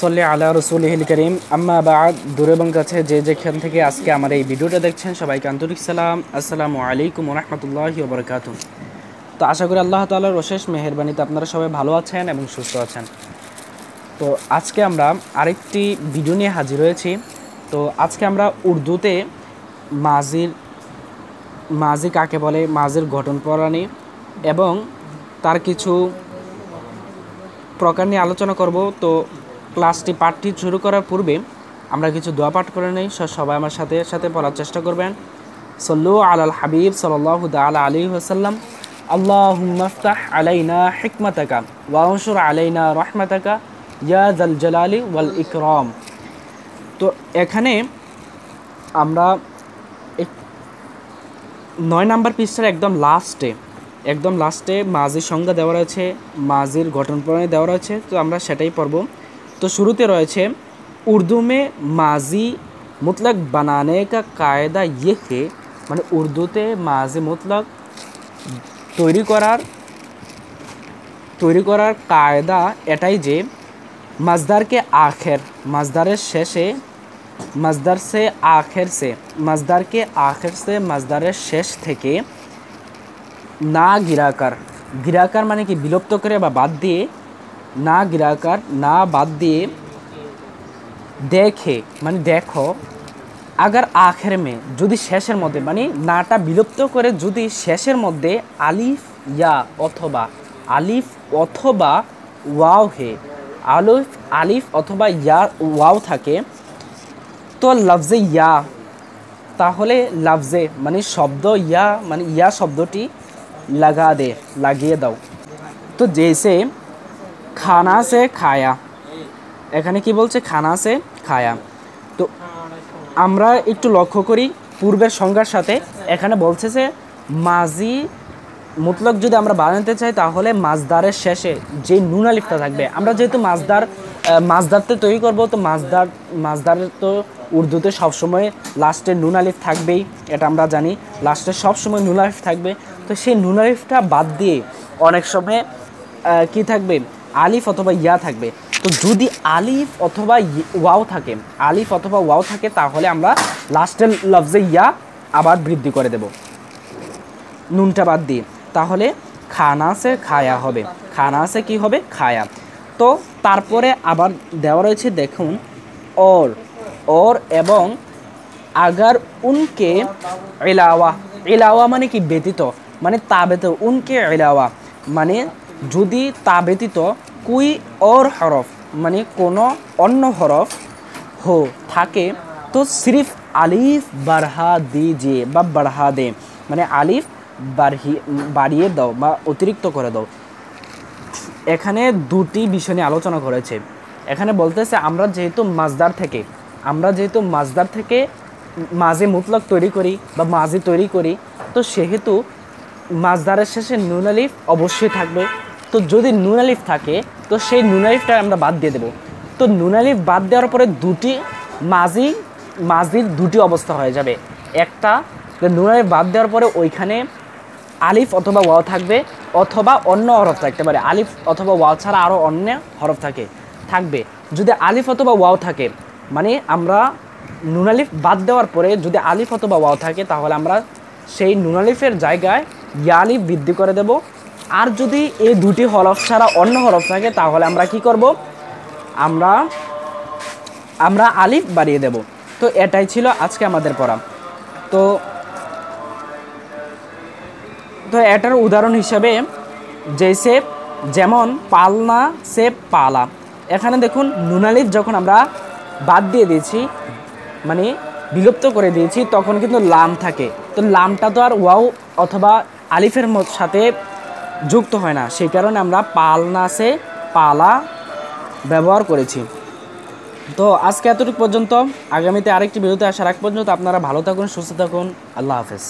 নসল্লি আলা রসুলিহিল করিম আম্মা বাদ। দূরে এবং কাছে যে যেখান থেকে আজকে আমার এই ভিডিওটা দেখছেন সবাইকে আন্তরিক সালাম, আসসালামু আলাইকুম ওয়া রাহমাতুল্লাহি ওয়া বারাকাতুহু। তো আশা করি আল্লাহ তাআলার অশেষ মেহেরবানিতে আপনারা সবাই ভালো আছেন এবং সুস্থ আছেন। তো আজকে আমরা আরেকটি ভিডিও নিয়ে হাজির হয়েছি। তো আজকে আমরা উর্দুতে মাজি কাকে বলে, মাজির গঠন প্রণালী এবং তার কিছু প্রকার নিয়ে আলোচনা করব। তো পাঠটি শুরু করার পূর্বে আমরা কিছু দোয়া পাঠ করে নেই। সবাই আমার সাথে সাথে পড়ার চেষ্টা করবেন। সল্লু আলাল হাবিব সাল্লাল্লাহু তাআলা আলাইহি ওয়াসাল্লাম। আল্লাহুম্মা ইফতাহ আলাইনা হিকমাতাকা ওয়া আনশুর আলাইনা রাহমাতাকা ইয়া যাল জালালি ওয়াল ইকরাম। তো এখানে আমরা 9 নাম্বার পৃষ্ঠার একদম লাস্টে মাজির সংজ্ঞা দেওয়া রয়েছে, মাজির গঠন প্রণালী দেওয়া রয়েছে। তো আমরা সেটাই পড়ব। তো শুরুতে রয়েছে উর্দু মে মাজি মুতলক বানানে কা কায়দা ইয়ে হে, মানে উর্দুতে মাজি মুতলক তৈরি করার কায়দা এটাই যে মাজদারকে আখের, মাজদারের শেষে, মাজদারের শেষ থেকে না গিরাকার মানে কি বিলুপ্ত করে বা বাদ দিয়ে, না বাদ দিয়ে দেখে মানে দেখো, আগার আখের মে যদি শেষের মধ্যে, মানে নাটা বিলুপ্ত করে যদি শেষের মধ্যে আলিফ অথবা ওয়াও হে, আলিফ অথবা ইয়া ওয়াও থাকে, তো লফজে ইয়া, তাহলে লফজে মানে শব্দ ইয়া, মানে ইয়া শব্দটি লাগিয়ে দাও। তো জেসে খানা সে খায়া, এখানে কি বলছে, খানা সে খায়া। তো আমরা একটু লক্ষ্য করি পূর্বের সংজ্ঞার সাথে, এখানে বলছে যে মাজি মুতলক যদি আমরা বানাতে চাই তাহলে মাজদারের শেষে যে নুন আলিফটা থাকবে, আমরা যেহেতু মাজদারতে তৈরি করব, তো মাজদারের তো উর্দুতে সবসময় লাস্টে নুন আলিফ থাকবেই, এটা আমরা জানি, লাস্টে সবসময় নুন আলিফ থাকবে। তো সেই নুন আলিফটা বাদ দিয়ে অনেক সময় কি থাকবে, আলিফ অথবা ইয়া থাকবে। তো যদি আলিফ অথবা ওয়াও থাকে তাহলে আমরা লাস্টের লফজে ইয়া আবার বৃদ্ধি করে দেব নুনটা বাদ দিয়ে, তাহলে খানা সে খায়া হবে, খানা সে কি হবে, খায়া। তো তারপরে আবার দেওয়া রয়েছে দেখুন और এবং আগার উনকে ইলাওয়া মানে কি ব্যতীত, মানে তা ব্যতীত, উনকে ইলাওয়া মানে যদি তা ব্যতীত কুই और হরফ মানে কোনো অন্য হরফ হো থাকে, তো সিরিফ আলিফ বাড়া দিজিয়ে বা বাড়া দে, মানে আলিফ বাড়িয়ে দাও বা অতিরিক্ত করে দাও। এখানে দুটি বিষয় নিয়ে আলোচনা করেছে। এখানে বলতেছে আমরা যেহেতু মাজদার থেকে মাজি মুতলক তৈরি করি বা মাজি তৈরি করি, তো সেহেতু মাজদারের শেষে নুন আলিফ অবশ্যই থাকবে। তো যদি নুন আলিফ থাকে তো সেই নুন আলিফটা আমরা বাদ দিয়ে দেব। তো নুন আলিফ বাদ দেওয়ার পরে মাজির দুটি অবস্থা হয়ে যাবে। একটা, নুন আলিফ বাদ দেওয়ার পরে ওইখানে আলিফ অথবা ওয়াও থাকবে, অথবা অন্য হরফ থাকতে পারে, আলিফ অথবা ওয়াও ছাড়া আরও অন্য হরফ থাকবে। যদি আলিফ অথবা ওয়াও থাকে, মানে আমরা নুন আলিফ বাদ দেওয়ার পরে যদি আলিফ অথবা ওয়াও থাকে তাহলে আমরা সেই নুন আলিফের জায়গায় ইয়া আলিফ বৃদ্ধি করে দেব। আর যদি এই দুটি হরফ ছাড়া অন্য হরফ থাকে তাহলে আমরা কি করব, আমরা আলিফ বাড়িয়ে দেব। তো এটাই ছিল আজকে আমাদের পড়া। তো এটার উদাহরণ হিসাবে যেমন পালনা সে পালা, এখানে দেখুন নুন আলিফ যখন আমরা বাদ দিয়ে দিয়েছি, মানে বিলুপ্ত করে দিয়েছি, তখন কিন্তু লাম থাকে। তো লামটা তো আর ওয়াও অথবা আলিফের সাথে যুক্ত হয় না, সেই কারণে আমরা পালনা সে পালা ব্যবহার করেছি। তো আজকে এতটুকু পর্যন্ত। আগামীতে আরেকটি ভিডিওতে আসার আগ পর্যন্ত আপনারা ভালো থাকুন, সুস্থ থাকুন। আল্লাহ হাফেজ।